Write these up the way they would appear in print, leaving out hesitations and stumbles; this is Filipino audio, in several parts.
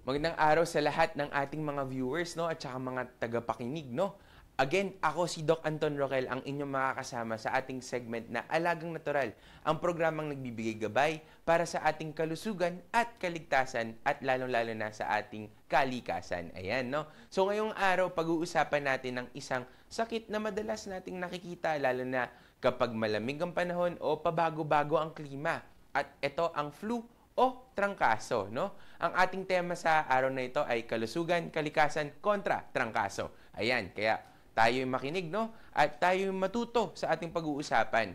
Magandang araw sa lahat ng ating mga viewers, no, at saka mga tagapakinig, no. Again, ako si Doc Anton Roquel, ang inyong makakasama sa ating segment na Alagang Natural, ang programang nagbibigay gabay para sa ating kalusugan at kaligtasan at lalong-lalo na sa ating kalikasan. Ayan, no? So ngayong araw, pag-uusapan natin ng isang sakit na madalas nating nakikita, lalo na kapag malamig ang panahon o pabago-bago ang klima. At ito ang flu o trangkaso, no? Ang ating tema sa araw na ito ay kalusugan, kalikasan kontra trangkaso. Ayan, kaya tayo'y makinig, no? At tayo'y matuto sa ating pag-uusapan.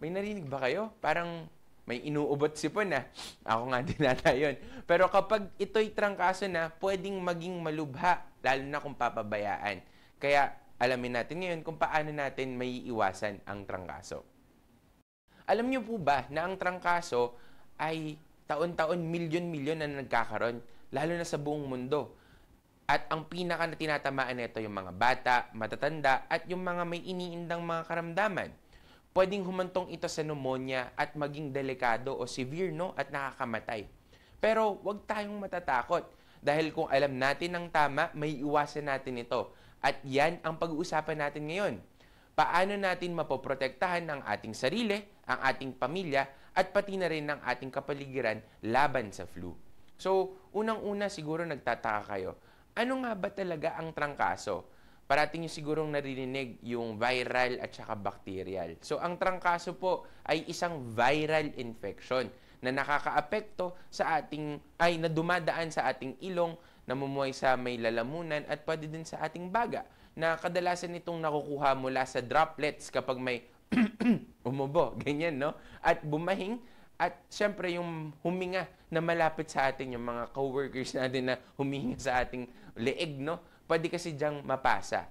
May narinig ba kayo? Parang may inuubot sipon na. Ako nga din nata yun. Pero kapag ito'y trangkaso na, pwedeng maging malubha, lalo na kung papabayaan. Kaya alamin natin ngayon kung paano natin may iwasan ang trangkaso. Alam niyo po ba na ang trangkaso ay taon-taon, milyon-milyon na nagkakaroon, lalo na sa buong mundo. At ang pinaka na tinatamaan nito yung mga bata, matatanda, at yung mga may iniindang mga karamdaman. Pwedeng humantong ito sa pneumonia at maging delikado o severe, no? At nakakamatay. Pero huwag tayong matatakot dahil kung alam natin ng tama, may iwasan natin ito. At yan ang pag-uusapan natin ngayon. Paano natin mapoprotektahan ang ating sarili, ang ating pamilya, at pati na rin ang ating kapaligiran laban sa flu. So, unang-una siguro nagtataka kayo, ano nga ba talaga ang trangkaso? Parating nyo sigurong naririnig yung viral at saka bacterial. So, ang trangkaso po ay isang viral infection na nakakaapekto sa ating, na dumadaan sa ating ilong, namumuhay sa may lalamunan at pwede din sa ating baga, na kadalasan itong nakukuha mula sa droplets kapag may umubo, ganyan, no? At bumahing, at syempre yung huminga na malapit sa atin, yung mga coworkers natin na humihinga sa ating leeg, no? Pwede kasi diyang mapasa.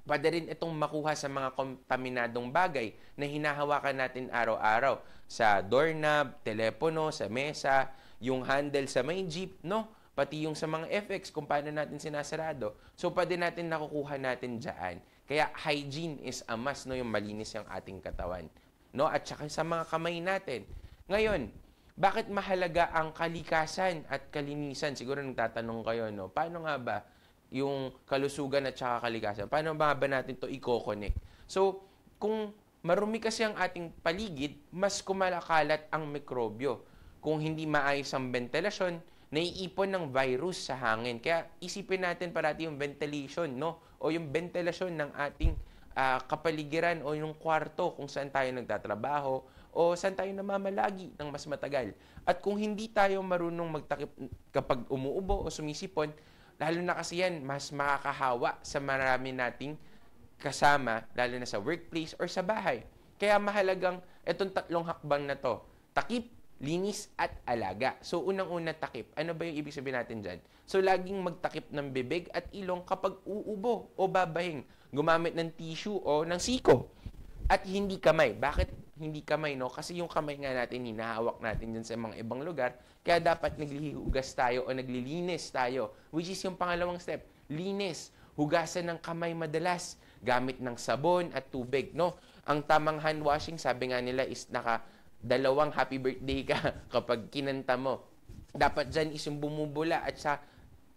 Pwede rin itong makuha sa mga kontaminadong bagay na hinahawakan natin araw-araw. Sa doorknob, telepono, sa mesa, yung handle sa may jeep, no? Pati yung sa mga FX kung paano natin sinasarado. So, pwede natin nakukuha natin dyan. Kaya, hygiene is a must, no? Yung malinis yung ating katawan. No? At saka sa mga kamay natin. Ngayon, bakit mahalaga ang kalikasan at kalinisan? Siguro nagtatanong kayo, no? Paano nga ba yung kalusugan at saka kalikasan? Paano ba natin to i-connect? So, kung marumi kasi ang ating paligid, mas kumalakalat ang mikrobyo. Kung hindi maayos ang ventilasyon, naiipon ng virus sa hangin. Kaya isipin natin parati yung ventilation, no? O yung ventilasyon ng ating kapaligiran o yung kwarto kung saan tayo nagtatrabaho o saan tayo namamalagi ng mas matagal. At kung hindi tayo marunong magtakip kapag umuubo o sumisipon, lalo na kasi yan, mas makakahawa sa marami nating kasama, lalo na sa workplace or sa bahay. Kaya mahalagang itong tatlong hakbang na to. Takip, linis at alaga. So, unang-una takip. Ano ba yung ibig sabihin natin dyan? So, laging magtakip ng bibig at ilong kapag uubo o babahing. Gumamit ng tissue o ng siko. At hindi kamay. Bakit hindi kamay, no? Kasi yung kamay nga natin, hinahawak natin dyan sa mga ibang lugar. Kaya dapat naglihugas tayo o naglilinis tayo. Which is yung pangalawang step. Linis. Hugasan ng kamay madalas. Gamit ng sabon at tubig, no? Ang tamang hand washing, sabi nga nila, is dalawang happy birthday ka kapag kinanta mo. Dapat dyan is yung bumubula at sa,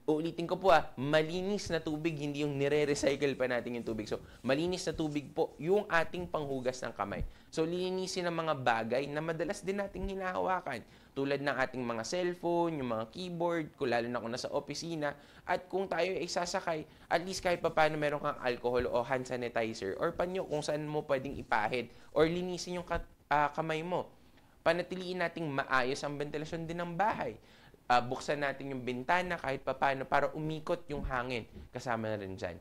ulitin ko po malinis na tubig, hindi yung nire-recycle pa natin yung tubig. So, malinis na tubig po yung ating panghugas ng kamay. So, linisin ang mga bagay na madalas din nating hinahawakan. Tulad ng ating mga cellphone, yung mga keyboard, lalo na kung nasa opisina. At kung tayo ay sasakay, at least kahit pa paano meron kang alcohol o hand sanitizer or panyo kung saan mo pwedeng ipahid or linisin yung kamay mo. Panatiliin nating maayos ang ventilasyon din ng bahay. Buksan natin yung bintana kahit papaano para umikot yung hangin. Kasama na rin dyan.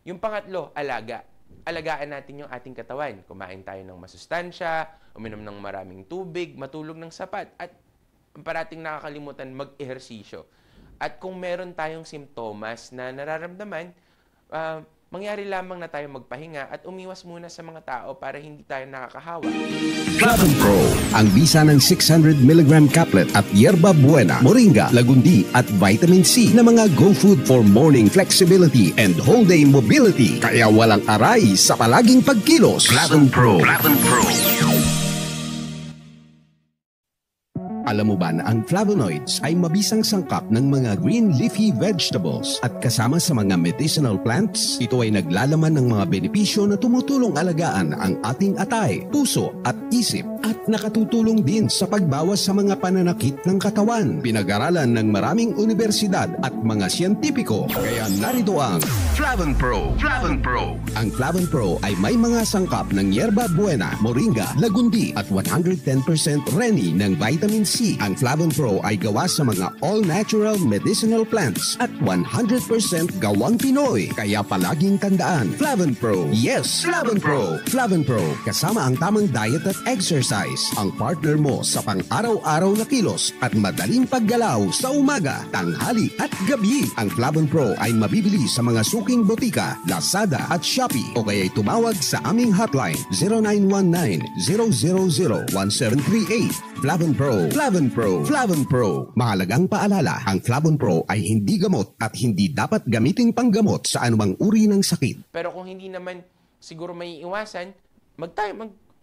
Yung pangatlo, alaga. Alagaan natin yung ating katawan. Kumain tayo ng masustansya, uminom ng maraming tubig, matulog ng sapat, at parating nakakalimutan mag-ehersisyo. At kung meron tayong simptomas na nararamdaman, mangyari lamang na tayo magpahinga at umiwas muna sa mga tao para hindi tayo nakakahawa. Platinum Pro, ang bisa ng 600mg caplet at yerba buena, moringa, lagundi at vitamin C na mga go food for morning flexibility and whole day mobility. Kaya walang aray sa palaging pagkilos. Platinum Pro. Platinum Pro. Alam mo ba na ang flavonoids ay mabisang sangkap ng mga green leafy vegetables at kasama sa mga medicinal plants? Ito ay naglalaman ng mga benepisyo na tumutulong alagaan ang ating atay, puso at isip at nakatutulong din sa pagbawas sa mga pananakit ng katawan. Pinag-aralan ng maraming universidad at mga siyentipiko. Kaya narito ang Flavon Pro. Flavon Pro. Ang Flavon Pro ay may mga sangkap ng yerba buena, moringa, lagundi at 110% reni ng vitamin C. Ang Flavon Pro ay gawa sa mga all-natural medicinal plants at 100% gawang Pinoy. Kaya palaging tandaan, Flavon Pro. Yes, Flavon Pro. Flavon Pro, kasama ang tamang diet at exercise. Ang partner mo sa pang-araw-araw na kilos at madaling paggalaw sa umaga, tanghali at gabi. Ang Flavon Pro ay mabibili sa mga suking botika, Lazada at Shopee o kaya'y tumawag sa aming hotline 0919-000-1738. Flavon Pro. Flavon Pro. Flavon Pro. Mahalagang paalala, ang Flavon Pro ay hindi gamot at hindi dapat gamiting panggamot sa anumang uri ng sakit. Pero kung hindi naman siguro may iwasan, mag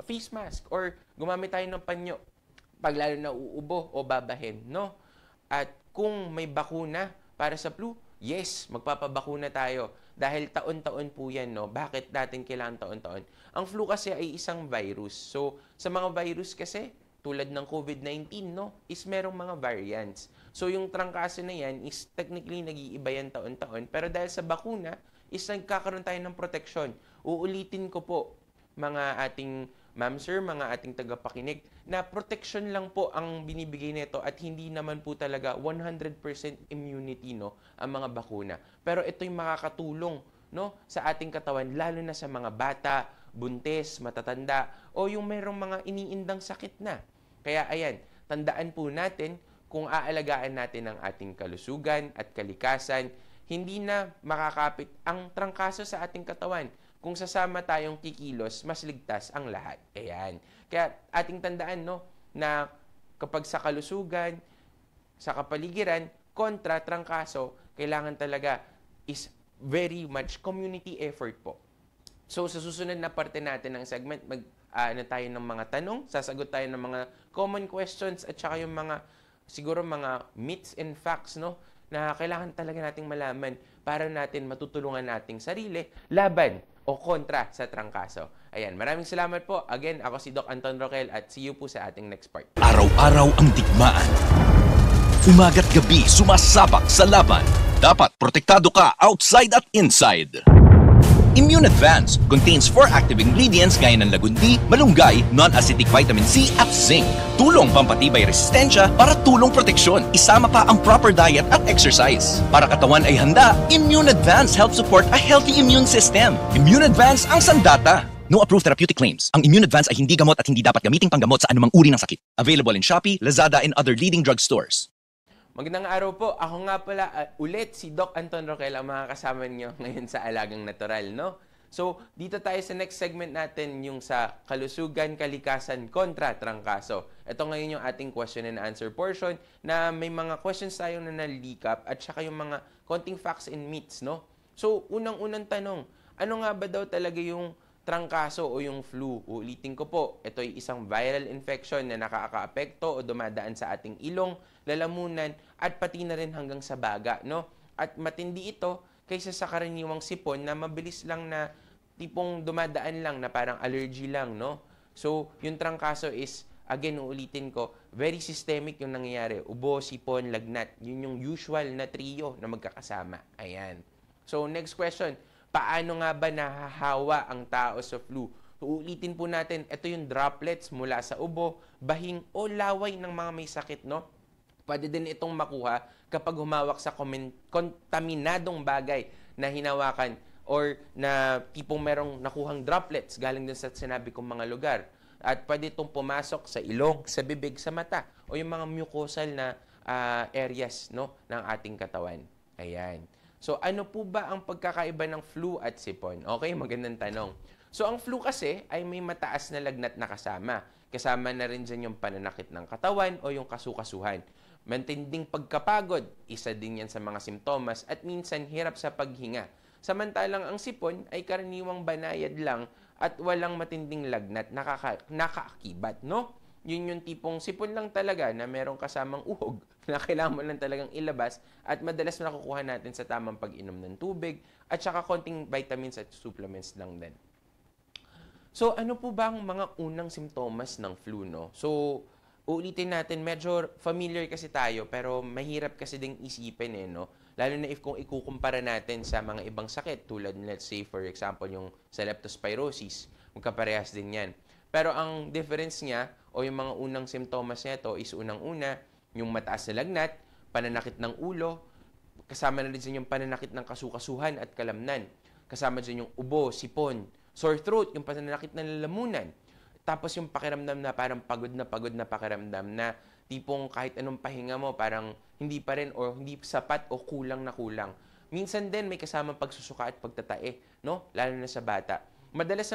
face mask or gumamit tayo ng panyo pag lalo na uubo o babahin, no? At kung may bakuna para sa flu, yes, magpapabakuna tayo. Dahil taon-taon po yan, no? Bakit natin kailangan taon-taon? Ang flu kasi ay isang virus. So, sa mga virus kasi, tulad ng COVID-19, no, is merong mga variants. So, yung trangkaso na yan is technically nag-iiba yan taon-taon. Pero dahil sa bakuna, is nagkakaroon tayo ng proteksyon. Uulitin ko po, mga ating ma'am sir, mga ating tagapakinig, na protection lang po ang binibigay nito at hindi naman po talaga 100% immunity, no, ang mga bakuna. Pero ito'y makakatulong, no, sa ating katawan, lalo na sa mga bata, buntis, matatanda, o yung mayroong mga iniindang sakit na. Kaya ayan, tandaan po natin kung aalagaan natin ang ating kalusugan at kalikasan, hindi na makakapit ang trangkaso sa ating katawan. Kung sasama tayong kikilos, mas ligtas ang lahat. Ayan. Kaya ating tandaan, no, na kapag sa kalusugan, sa kapaligiran, kontra trangkaso, kailangan talaga is very much community effort po. So, sa susunod na parte natin ng segment, tayo ng mga tanong, sasagot tayo ng mga common questions at saka yung mga, siguro mga myths and facts, no, na kailangan talaga nating malaman para natin matutulungan nating sarili laban o kontra sa trangkaso. Ayan, maraming salamat po. Again, ako si Doc Anton Roquel at see you po sa ating next part. Araw-araw ang digmaan. Umaga't gabi sumasabak sa laban. Dapat protektado ka outside at inside. Immune Advance contains 4 active ingredients gaya ng lagundi, malunggay, non-acidic vitamin C at zinc. Tulong pampatibay resistensya para tulong proteksyon. Isama pa ang proper diet at exercise. Para katawan ay handa, Immune Advance helps support a healthy immune system. Immune Advance ang sandata. No approved therapeutic claims. Ang Immune Advance ay hindi gamot at hindi dapat gamiting panggamot sa anumang uri ng sakit. Available in Shopee, Lazada, and other leading drugstores. Magandang araw po. Ako nga pala ulit si Doc Anton Roquel ang mga kasama niyo ngayon sa Alagang Natural, no? So, dito tayo sa next segment natin, yung sa kalusugan, kalikasan, kontra trangkaso. Ito ngayon yung ating question and answer portion na may mga questions tayo na nalikap at saka yung mga konting facts and myths, no? So, unang-unang tanong, ano nga ba daw talaga yung trangkaso o yung flu? Ulitin ko po, ito ay isang viral infection na nakakaapekto o dumadaan sa ating ilong, lalamunan, at pati na rin hanggang sa baga, no? At matindi ito kaysa sa karaniwang sipon na mabilis lang na tipong dumadaan lang na parang allergy lang, no? So, yung trangkaso is, again, uulitin ko, very systemic yung nangyayari. Ubo, sipon, lagnat. Yun yung usual na trio na magkakasama. Ayan. So, next question. Paano nga ba nahahawa ang tao sa flu? Uulitin po natin, ito yung droplets mula sa ubo, bahing o laway ng mga may sakit, no? Pwede din itong makuha kapag humawak sa kontaminadong bagay na hinawakan or na tipong merong nakuhang droplets galing dun sa sinabi kong mga lugar. At pwede itong pumasok sa ilong, sa bibig, sa mata o yung mga mucosal na areas, no, ng ating katawan. Ayan. So, ano po ba ang pagkakaiba ng flu at sipon? Okay, magandang tanong. So, ang flu kasi ay may mataas na lagnat na kasama. Kasama na rin dyan yung pananakit ng katawan o yung kasukasuhan. Matinding pagkapagod, isa din yan sa mga simptomas at minsan hirap sa paghinga. Samantalang ang sipon ay karaniwang banayad lang at walang matinding lagnat, nakaakibat, no? yun yung tipong sipon lang talaga na merong kasamang uhog na kailangan mo lang talagang ilabas at madalas nakukuha natin sa tamang pag-inom ng tubig at saka konting vitamins at supplements lang din. So, ano po ba ang mga unang simptomas ng flu, no? So, uulitin natin, medyo familiar kasi tayo, pero mahirap kasi ding isipin, no? Lalo na kung ikukumpara natin sa mga ibang sakit, tulad, let's say, for example, yung sa leptospirosis, magkaparehas din yan. Pero ang difference niya, o yung mga unang simptomas niya to is unang-una, yung mataas na lagnat, pananakit ng ulo, kasama na rin yung pananakit ng kasukasuhan at kalamnan. Kasama dyan yung ubo, sipon, sore throat, yung pananakit ng lalamunan. Tapos yung pakiramdam na parang pagod na pakiramdam na tipong kahit anong pahinga mo, parang hindi pa rin o hindi sapat o kulang na kulang. Minsan din may kasamang pagsusuka at pagtatae, no? Lalo na sa bata. Madalas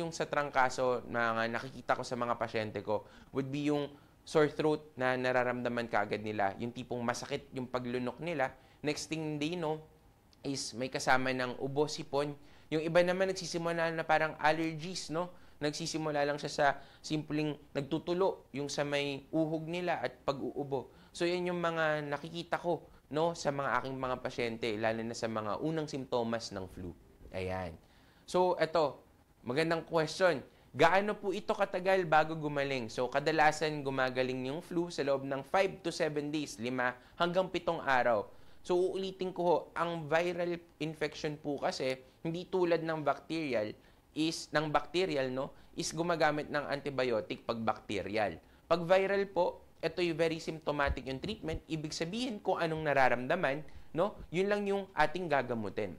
yung sa trangkaso na nakikita ko sa mga pasyente ko would be yung sore throat na nararamdaman kaagad nila. Yung tipong masakit yung paglunok nila. Next thing they know is may kasama ng ubo, sipon. Yung iba naman nagsisimula na parang allergies, no? Nagsisimula lang siya sa simpleng nagtutulo, yung sa may uhog nila at pag-uubo. So, yan yung mga nakikita ko, no, sa mga aking mga pasyente, lalo na sa mga unang simptomas ng flu. Ayan. So, eto, magandang question. Gaano po ito katagal bago gumaling? So, kadalasan gumagaling yung flu sa loob ng 5 to 7 days, 5 hanggang 7 araw. So, uulitin ko, ang viral infection po kasi, hindi tulad ng bacterial, is gumagamit ng antibiotic pag bacterial. Pag viral po, ito yung very symptomatic yung treatment, ibig sabihin kung anong nararamdaman, no? Yun lang yung ating gagamutin.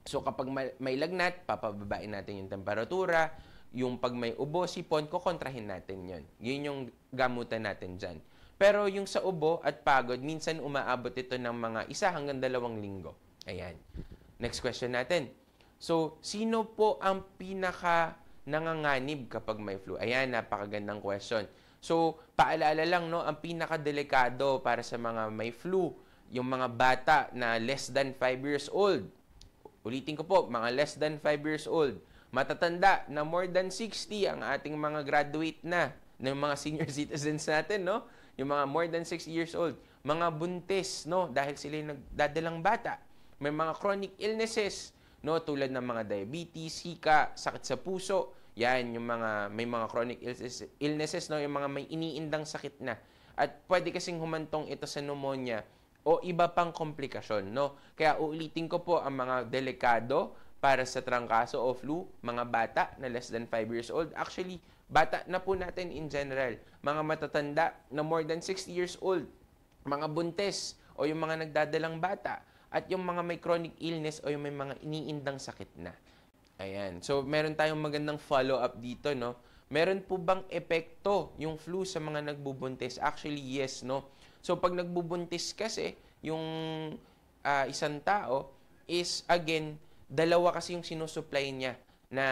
So kapag may lagnat, papababain natin yung temperatura, yung pag may ubo, sipon, kukontrahin natin yun. Yun yung gamutan natin dyan. Pero yung sa ubo at pagod, minsan umaabot ito ng mga 1 hanggang 2 linggo. Ayan. Next question natin. So, sino po ang pinaka nanganganib kapag may flu? Ayan, napakagandang question. So, paalala lang, no, ang pinaka-delikado para sa mga may flu, yung mga bata na less than 5 years old. Ulitin ko po, mga less than 5 years old. Matatanda na more than 60 ang ating mga graduate na ng mga senior citizens natin, no? Yung mga more than 60 years old. Mga buntis, no? Dahil sila yung nagdadalang bata. May mga chronic illnesses, no, tulad ng mga diabetes, hika, sakit sa puso. Yan yung mga may mga chronic illnesses, no, yung mga may iniindang sakit na. At pwede kasing humantong ito sa pneumonia o iba pang komplikasyon, no. Kaya uulitin ko po ang mga delikado para sa trangkaso o flu, mga bata na less than 5 years old. Actually, bata na po natin in general. Mga matatanda na more than 60 years old, mga buntis o yung mga nagdadalang bata, at yung mga may chronic illness o yung may mga iniindang sakit na. Ayan. So, meron tayong magandang follow-up dito, no? Meron po bang epekto yung flu sa mga nagbubuntis? Actually, yes, no? So, pag nagbubuntis kasi, yung isang tao is, again, 2 kasi yung sinusupply niya na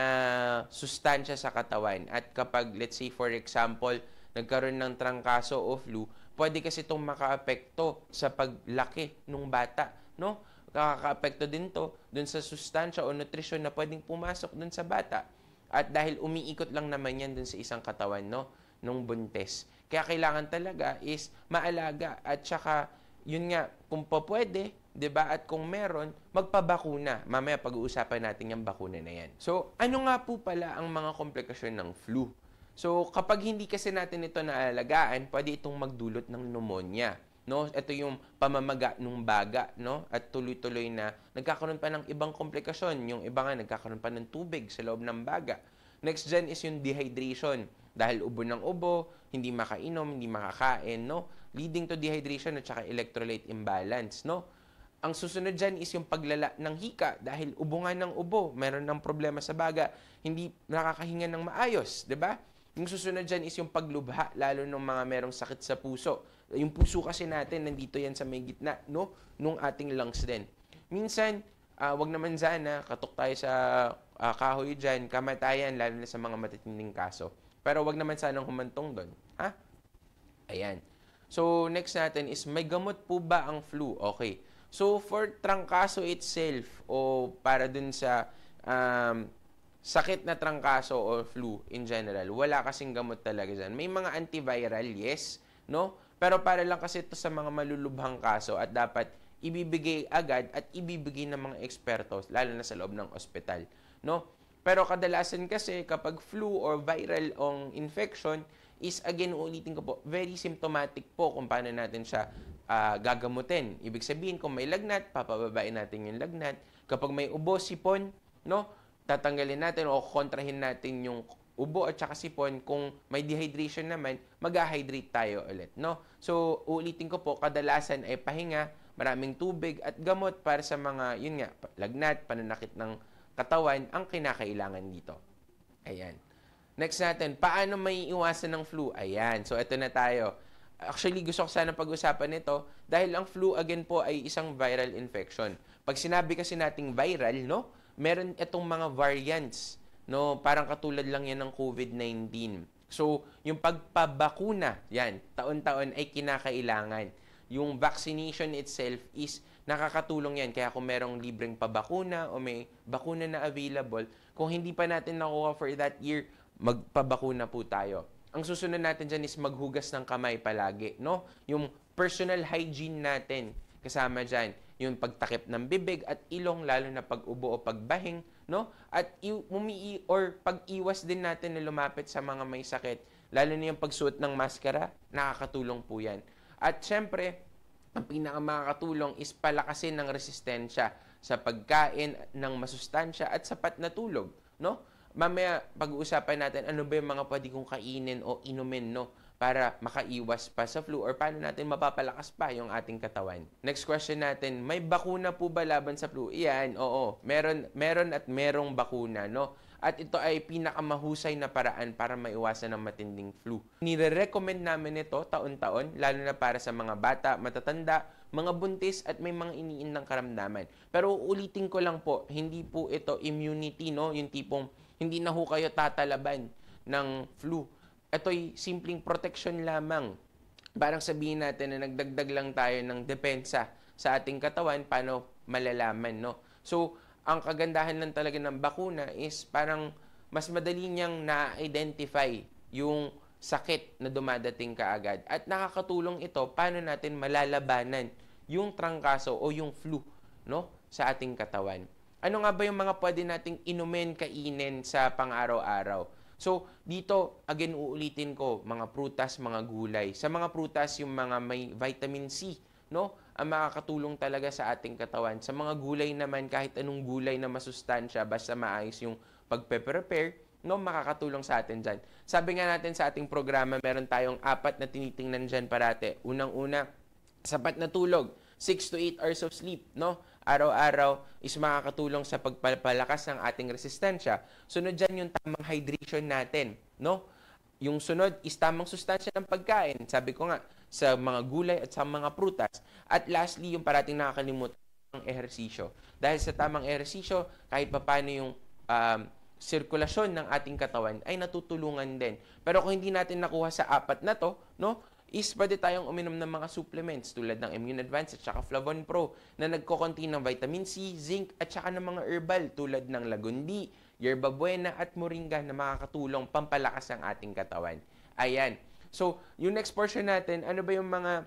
sustansya sa katawan. At kapag, let's say, for example, nagkaroon ng trangkaso o flu, pwede kasi itong maka-apekto sa paglaki ng bata, no? Nakaka-apekto din to dun sa sustansya o nutrisyon na pwedeng pumasok dun sa bata. At dahil umiikot lang naman yan dun sa isang katawan, no, nung buntis. Kaya kailangan talaga is maalaga at saka yun nga, kung pwede, 'di ba? At kung meron, magpabakuna. Mamaya pag-uusapan natin yung bakuna na yan. So, ano nga po pala ang mga komplikasyon ng flu? So, kapag hindi kasi natin ito naalagaan, pwede itong magdulot ng pneumonia. No, ito yung pamamaga ng baga, no? At tuloy-tuloy na nagkakaroon pa ng ibang komplikasyon. Yung iba nga nagkakaroon pa ng tubig sa loob ng baga. Next dyan is yung dehydration. Dahil ubo ng ubo, hindi makainom, hindi makakain, no? Leading to dehydration at saka electrolyte imbalance, no? Ang susunod dyan is yung paglala ng hika dahil ubo nga ng ubo, meron ng problema sa baga, hindi nakakahinga ng maayos, 'di ba? Yung susunod dyan is yung paglubha, lalo ng mga merong sakit sa puso. Yung puso kasi natin, nandito yan sa may gitna, no? Nung ating lungs din. Minsan, wag naman sana, katok tayo sa kahoy dyan, kamatayan, lalo na sa mga matitinding kaso. Pero wag naman sanang humantong doon. Ha? Ayan. So, next natin is, may gamot po ba ang flu? Okay. So, for trangkaso itself, o para dun sa sakit na trangkaso or flu in general, wala kasing gamot talaga dyan. May mga antiviral, yes, no? Pero para lang kasi ito sa mga malulubhang kaso at dapat ibibigay agad at ibibigay ng mga eksperto, lalo na sa loob ng ospital, no? Pero kadalasan kasi kapag flu or viral ong infection is, again, ulitin ko po, very symptomatic po kung paano natin siya gagamutin. Ibig sabihin, kung may lagnat, papababain natin yung lagnat. Kapag may ubo, sipon, no? Tatanggalin natin o kontrahin natin yung ubo at saka sipon. Kung may dehydration naman, mag-hydrate tayo ulit, no? So, ulitin ko po, kadalasan ay pahinga, maraming tubig at gamot para sa mga, yun nga, lagnat, pananakit ng katawan, ang kinakailangan dito. Ayan. Next natin, paano may iwasan ng flu? Ayan. So, ito na tayo. Actually, gusto ko sana pag-usapan ito dahil ang flu, again po, ay isang viral infection. Pag sinabi kasi nating viral, no? Meron itong mga variants, no? Parang katulad lang yan ng COVID-19. So, yung pagpabakuna, yan, taon-taon ay kinakailangan. Yung vaccination itself is nakakatulong yan. Kaya kung merong libreng pabakuna o may bakuna na available, kung hindi pa natin nakuha for that year, magpabakuna po tayo. Ang susunod natin dyan is maghugas ng kamay palagi, no? Yung personal hygiene natin, kasama dyan, yung pagtakip ng bibig at ilong, lalo na pag-ubo o pagbahing, no? At pag-iwas din natin na lumapit sa mga may sakit, lalo na yung pagsuot ng maskara, nakakatulong po yan. At syempre, ang pinakamakakatulong is palakasin ng resistensya sa pagkain ng masustansya at sapat na tulog, no? Mamaya pag-uusapan natin ano ba yung mga pwede kong kainin o inumin, no, para makaiwas pa sa flu or paano natin mapapalakas pa yung ating katawan. Next question natin, may bakuna po ba laban sa flu? Iyan, oo. Meron at merong bakuna, no? At ito ay pinakamahusay na paraan para maiwasan ng matinding flu. Nire-recommend namin ito taon-taon, lalo na para sa mga bata, matatanda, mga buntis at may mga iniindang karamdaman. Pero ulitin ko lang po, hindi po ito immunity, no? Yung tipong hindi na ho kayo tatalaban ng flu. Ito'y simpleng protection lamang. Parang sabihin natin na nagdagdag lang tayo ng depensa sa ating katawan, paano malalaman, no? So, ang kagandahan lang talaga ng bakuna is parang mas madali niyang na-identify yung sakit na dumadating kaagad. At nakakatulong ito paano natin malalabanan yung trangkaso o yung flu, no, sa ating katawan. Ano nga ba yung mga pwede nating inumin, kainin sa pang-araw-araw? So, dito, again, uulitin ko, mga prutas, mga gulay. Sa mga prutas, yung mga may vitamin C, no, ang makakatulong talaga sa ating katawan. Sa mga gulay naman, kahit anong gulay na masustansya, basta maayos yung pagpe-prepare, no, makakatulong sa atin dyan. Sabi nga natin sa ating programa, meron tayong 4 na tinitingnan dyan parate. Unang-una, sapat na tulog. 6 to 8 hours of sleep, no? Araw-araw is makakatulong sa pagpapalakas ng ating resistensya. Sunod dyan yung tamang hydration natin, no? Yung sunod is tamang sustansya ng pagkain. Sabi ko nga, sa mga gulay at sa mga prutas. At lastly, yung parating nakakalimutan, ang ehersisyo. Dahil sa tamang ehersisyo, kahit paano yung sirkulasyon ng ating katawan ay natutulungan din. Pero kung hindi natin nakuha sa 4 na to, no, is pwede tayong uminom ng mga supplements tulad ng Immune Advance at saka Flavon Pro na nagko-contain ng vitamin C, zinc at saka ng mga herbal tulad ng Lagundi, Yerba Buena at Moringa na makakatulong pampalakas ang ating katawan. Ayan. So, yung next portion natin, ano ba yung mga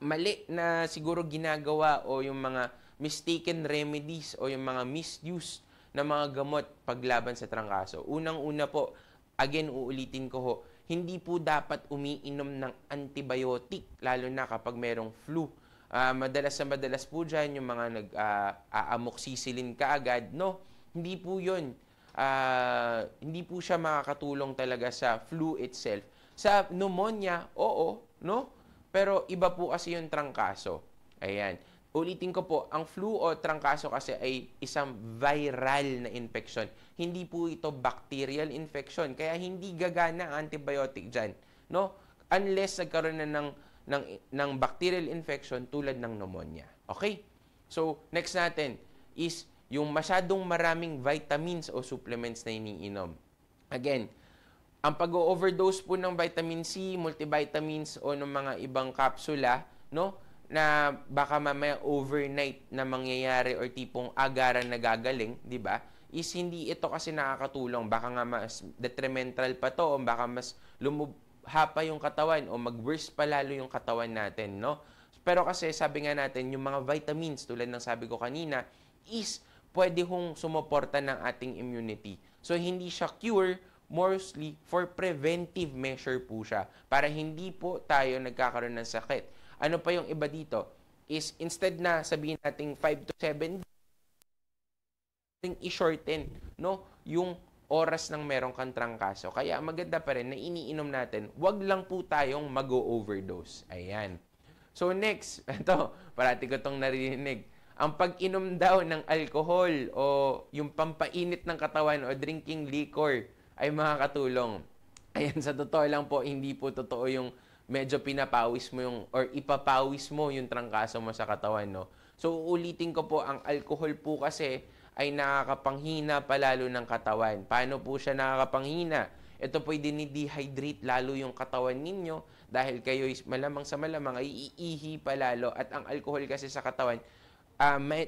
mali na siguro ginagawa o yung mga mistaken remedies o yung mga misuse na mga gamot paglaban sa trangkaso? Unang-una po, again, uulitin ko ho, hindi po dapat umiinom ng antibiotic, lalo na kapag merong flu. Madalas po dyan yung mga nag-amoxicillin kaagad. No, hindi po yun. Hindi po siya makakatulong talaga sa flu itself. Sa pneumonia, oo, no? Pero iba po kasi yung trangkaso. Ayan. Ulitin ko po, ang flu o trangkaso kasi ay isang viral na infection. Hindi po ito bacterial infection. Kaya hindi gagana ang antibiotic dyan. No? Unless nagkaroon na ng bacterial infection tulad ng pneumonia. Okay? So, next natin is yung masyadong maraming vitamins o supplements na iniinom. Again, ang pag-overdose po ng vitamin C, multivitamins o ng mga ibang kapsula, no, na baka mamaya overnight na mangyayari or tipong agaran na gagaling, di ba, is hindi ito kasi nakakatulong. Baka nga mas detrimental pa to, o baka mas lumubha pa yung katawan o mag-worse pa lalo yung katawan natin, no? Pero kasi sabi nga natin, yung mga vitamins, tulad ng sabi ko kanina, is pwede hong sumuporta ng ating immunity. So, hindi siya cure, mostly for preventive measure po siya. Para hindi po tayo nagkakaroon ng sakit. Ano pa yung iba dito? Is instead na sabihin natin 5 to 7 i-shorten, no, yung oras ng merong kang trangkaso. Kaya maganda pa rin na iniinom natin, wag lang po tayong mag-overdose. Ayan. So next, ito, parati ko itong narinig. Ang pag-inom daw ng alcohol o yung pampainit ng katawan o drinking liquor ay makakatulong. Ayan, sa totoo lang po, hindi po totoo yung medyo pinapawis mo yung or ipapawis mo yung trangkaso mo sa katawan, no? So uulitin ko po, ang alcohol po kasi ay nakakapanghina palalo ng katawan. Paano po siya nakakapanghina? Ito po dinidehydrate lalo yung katawan ninyo dahil kayo malamang sa malamang ay iihi palalo. At ang alcohol kasi sa katawan,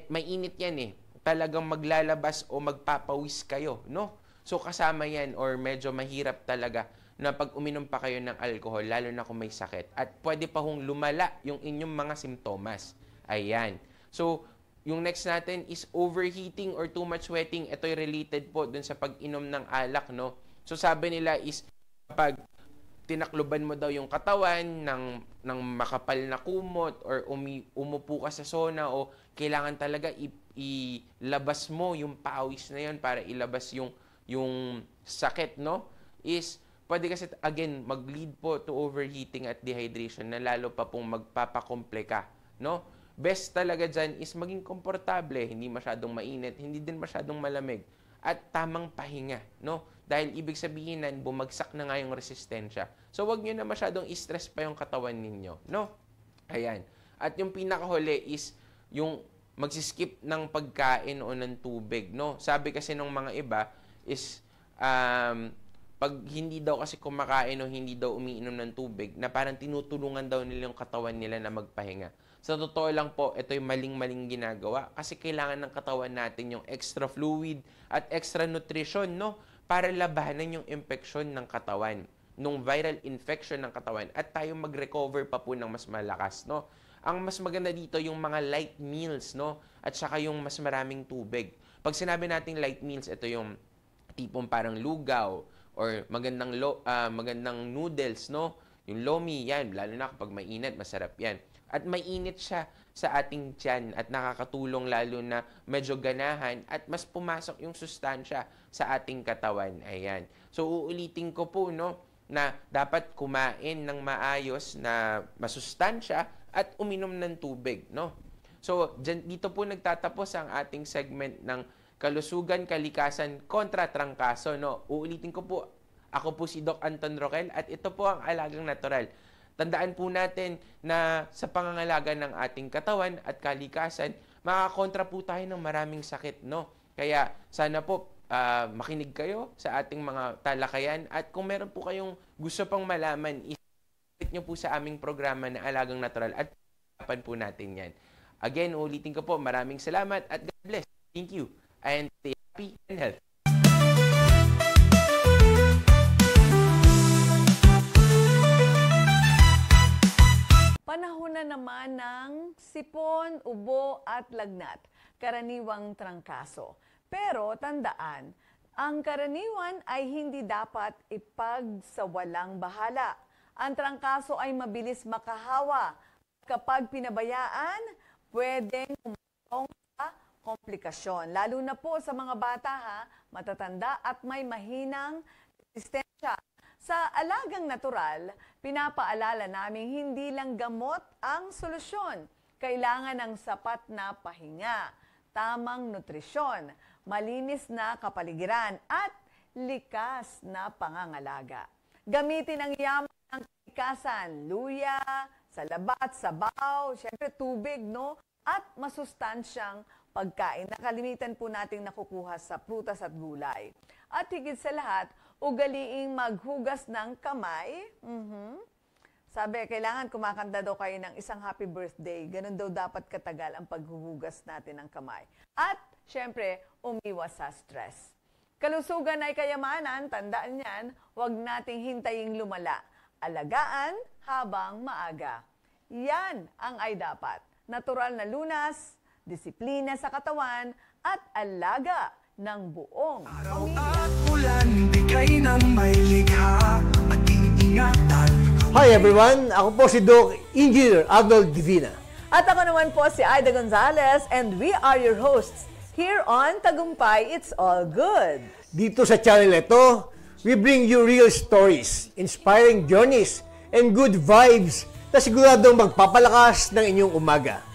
mainit yan eh. Talagang maglalabas o magpapawis kayo, no? So kasama yan or medyo mahirap talaga na pag uminom pa kayo ng alcohol, lalo na kung may sakit. At pwede pa hong lumala yung inyong mga simptomas. Ayan. So, yung next natin is overheating or too much sweating. Ito'y related po dun sa pag-inom ng alak, no? So, sabi nila is kapag tinakluban mo daw yung katawan ng makapal na kumot or umupo ka sa sauna o kailangan talaga ilabas mo yung pawis na yun para ilabas yung sakit, no? Is pwede kasi, again, mag-lead po to overheating at dehydration na lalo pa pong magpapakomplika, no? Best talaga dyan is maging komportable, hindi masyadong mainit, hindi din masyadong malamig, at tamang pahinga, no? Dahil ibig sabihin na bumagsak na nga yung resistensya. So, wag nyo na masyadong stress pa yung katawan ninyo, no? Ayan. At yung pinakahuli is yung magsiskip ng pagkain o ng tubig, no? Sabi kasi ng mga iba is pag hindi daw kasi kumakain o hindi daw umiinom ng tubig, na parang tinutulungan daw nila yung katawan nila na magpahinga. Sa totoo lang po, ito yung maling-maling ginagawa kasi kailangan ng katawan natin yung extra fluid at extra nutrition, no? Para labanan yung infection ng katawan, nung viral infection ng katawan, at tayo mag-recover pa po ng mas malakas, no? Ang mas maganda dito yung mga light meals, no? At saka yung mas maraming tubig. Pag sinabi nating light meals, ito yung tipong parang lugaw or magandang noodles, no? Yung lomi, yan, lalo na kapag mainit, masarap yan. At mainit siya sa ating tiyan at nakakatulong lalo na medyo ganahan at mas pumasok yung sustansya sa ating katawan. Ayan. So, uulitin ko po, no, na dapat kumain ng maayos na masustansya at uminom ng tubig, no? So, dito po nagtatapos ang ating segment ng Kalusugan, Kalikasan, kontra Trangkaso, no? Uulitin ko po, ako po si Doc Anton Roquel at ito po ang Alagang Natural. Tandaan po natin na sa pangangalaga ng ating katawan at kalikasan, makakontra po tayo ng maraming sakit, no? Kaya sana po makinig kayo sa ating mga talakayan at kung meron po kayong gusto pang malaman, i-submit nyo po sa aming programa na Alagang Natural at pag-usapan po natin yan. Again, ulitin ko po, maraming salamat at God bless. Thank you and stay happy and healthy. Panahon na naman ng sipon, ubo at lagnat, karaniwang trangkaso. Pero tandaan, ang karaniwan ay hindi dapat ipagsawalang bahala. Ang trangkaso ay mabilis makahawa. Kapag pinabayaan, pwedeng umong sa komplikasyon. Lalo na po sa mga bata, matatanda at may mahinang resistensya. Sa Alagang Natural, pinapaalala namin hindi lang gamot ang solusyon. Kailangan ng sapat na pahinga, tamang nutrisyon, malinis na kapaligiran at likas na pangangalaga. Gamitin ang yaman ng kalikasan, luya, salabat, sabaw, syempre tubig, no? At masustansyang pagkain. Nakalimitan po nating nakukuha sa prutas at gulay. At higit sa lahat, ugaliing maghugas ng kamay Sabi, kailangan kumakanta daw kayo ng isang happy birthday. Ganun daw dapat katagal ang paghuhugas natin ng kamay. At, syempre, umiwas sa stress. Kalusugan ay kayamanan, tandaan yan, huwag nating hintaying lumala. Alagaan habang maaga. Yan ang ay dapat. Natural na lunas, disiplina sa katawan, at alaga ng buong pamilya. At ulan, bigay ng may likha at iingatan. Hi everyone, ako po si Doc Engineer Arnold Divina. At ako naman po si Aida Gonzalez and we are your hosts here on Tagumpay It's All Good. Dito sa channel ito, we bring you real stories, inspiring journeys, and good vibes na siguradong magpapalakas ng inyong umaga.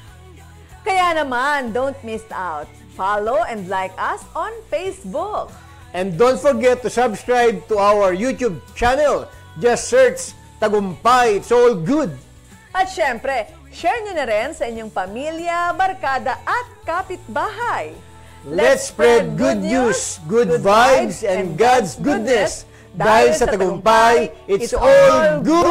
Kaya naman, don't miss out. Follow and like us on Facebook. And don't forget to subscribe to our YouTube channel. Just search Tagumpay It's All Good. At syempre, share nyo na rin sa inyong pamilya, barkada at kapitbahay. Let's spread good news, good vibes, and God's goodness. Dahil sa Tagumpay, it's all good!